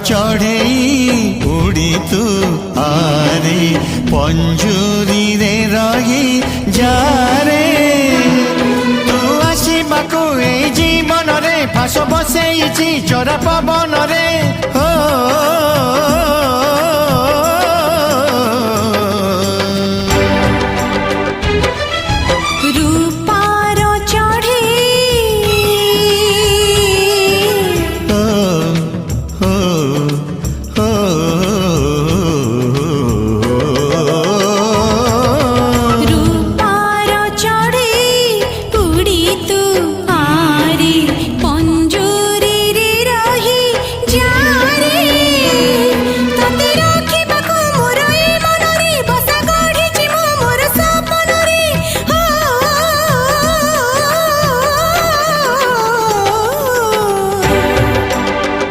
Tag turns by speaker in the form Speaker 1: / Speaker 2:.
Speaker 1: ଚଢ଼େଇ ଉଡ଼ି ତୁ ଆରେ ପଞ୍ଜୁରୀ ରେ ରହି ଯାରେ ତୁ ଆସିବାକୁ ଏଇ ଜୀବନରେ ଫାସ ବସେଇଛି ଚୋରା ପବନରେ